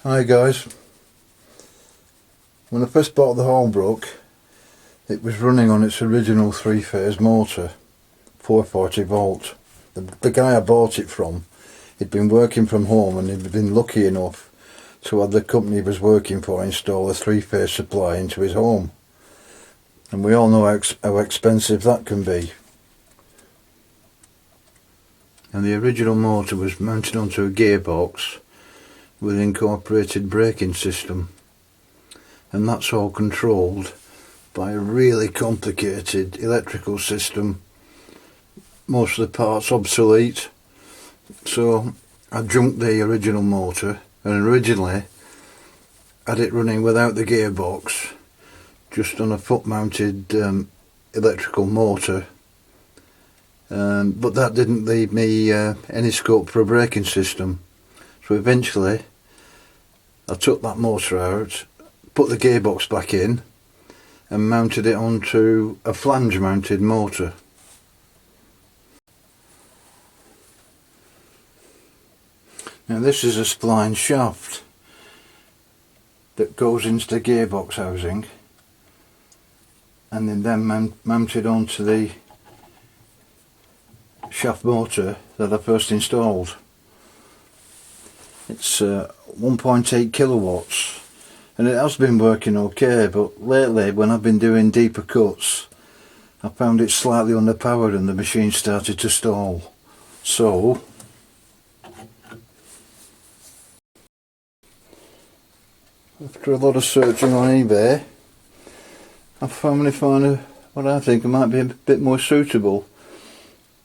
Hi guys, when I first bought the Holbrook it was running on its original 3-phase motor, 440 volt. The guy I bought it from, he'd been working from home and he'd been lucky enough to have the company he was working for install a 3-phase supply into his home, and we all know how expensive that can be. And the original motor was mounted onto a gearbox with an incorporated braking system, and that's all controlled by a really complicated electrical system, most of the parts obsolete. So I junked the original motor and originally had it running without the gearbox, just on a foot mounted electrical motor, but that didn't leave me any scope for a braking system. So eventually I took that motor out, put the gearbox back in and mounted it onto a flange mounted motor. Now this is a spline shaft that goes into the gearbox housing and then mounted onto the shaft motor that I first installed. It's 1.8 kilowatts and it has been working okay, but lately when I've been doing deeper cuts I found it slightly underpowered and the machine started to stall. So after a lot of searching on eBay I finally found what I think might be a bit more suitable.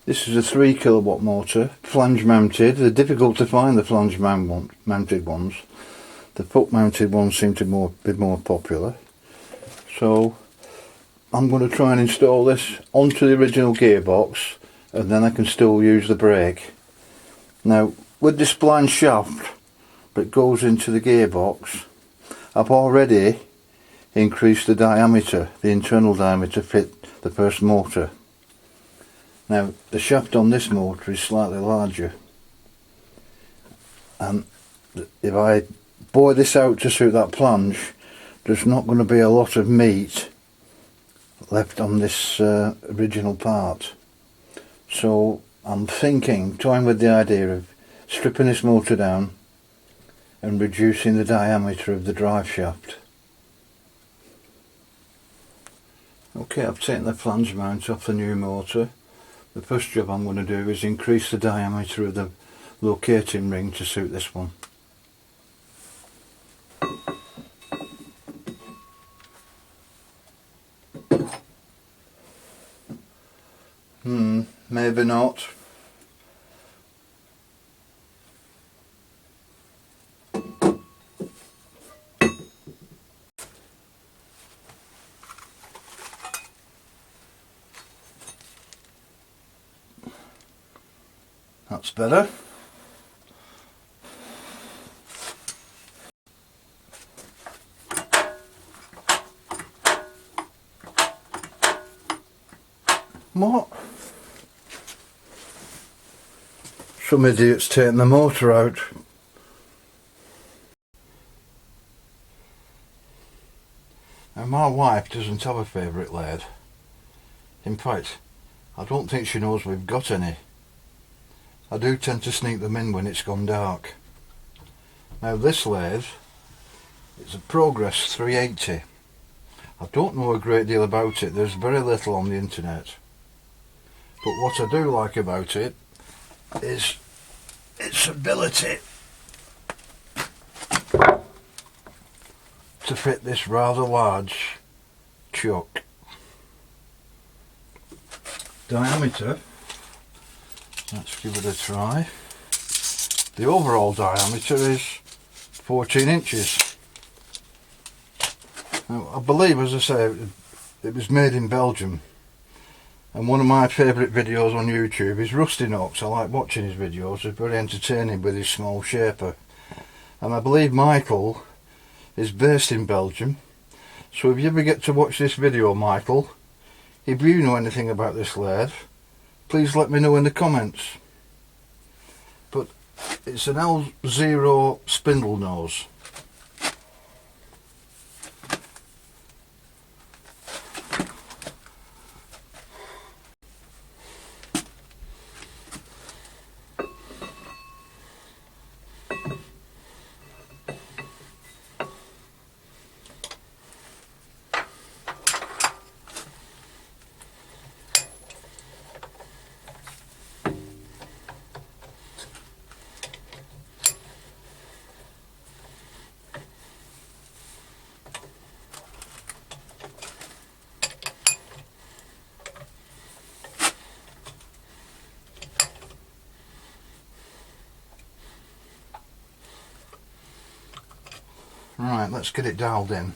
This is a 3 kilowatt motor, flange mounted. They're difficult to find, the flange mounted ones. The foot mounted ones seem to be more popular. So I'm going to try and install this onto the original gearbox and then I can still use the brake. Now with this spline shaft that goes into the gearbox, I've already increased the diameter, the internal diameter fit the first motor. Now the shaft on this motor is slightly larger, and if I bore this out to suit that flange, there's not going to be a lot of meat left on this original part. So I'm toying with the idea of stripping this motor down and reducing the diameter of the drive shaft. Okay, I've taken the flange mount off the new motor. The first job I'm going to do is increase the diameter of the locating ring to suit this one. Maybe not. That's better. What? Some idiot's taken the motor out. Now my wife doesn't have a favourite lathe. In fact, I don't think she knows we've got any. I do tend to sneak them in when it's gone dark. Now this lathe is a Progres 380. I don't know a great deal about it, there's very little on the internet. But what I do like about it is its ability to fit this rather large chuck. Diameter, let's give it a try. The overall diameter is 14 inches. Now, I believe, as I say, it was made in Belgium. And one of my favourite videos on YouTube is Rustinox. I like watching his videos, they're very entertaining with his small shaper. And I believe Michael is based in Belgium. So if you ever get to watch this video, Michael, if you know anything about this lathe, please let me know in the comments. But it's an L0 spindle nose. Right, let's get it dialed in.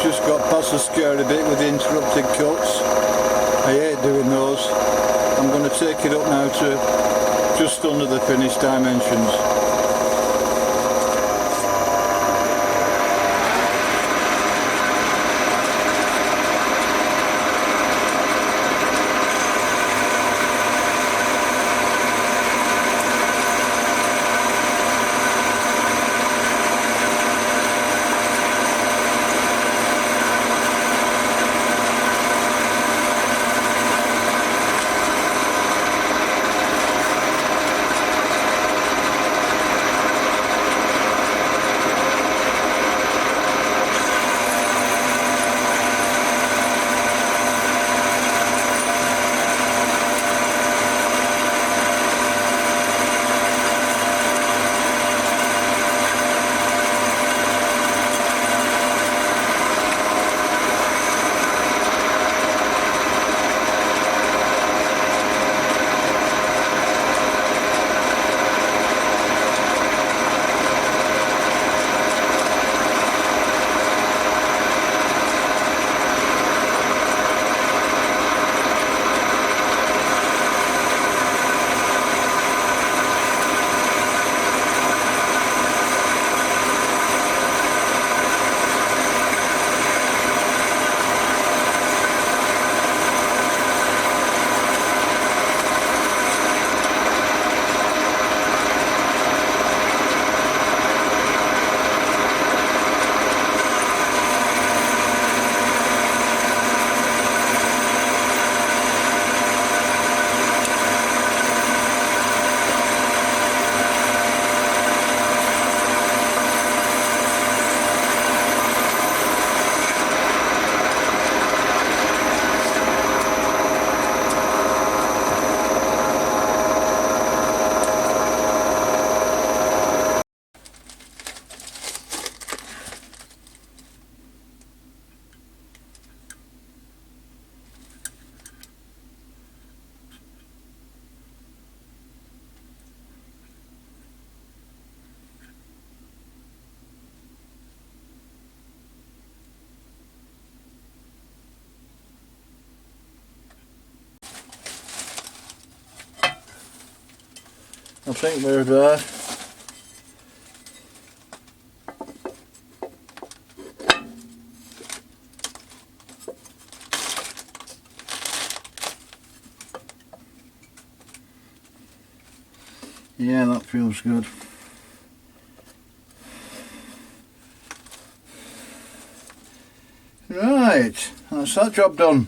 Just got past the scary bit with the interrupted cuts. I hate doing those. I'm going to take it up now to just under the finished dimensions. I think we're there. Yeah, that feels good. Right, that's that job done.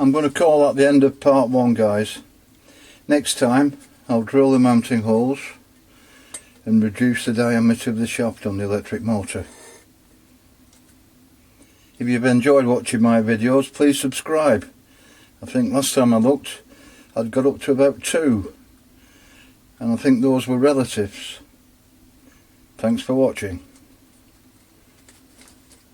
I'm going to call that the end of part 1, guys. Next time I'll drill the mounting holes and reduce the diameter of the shaft on the electric motor. If you've enjoyed watching my videos, please subscribe. I think last time I looked I'd got up to about 2, and I think those were relatives. Thanks for watching.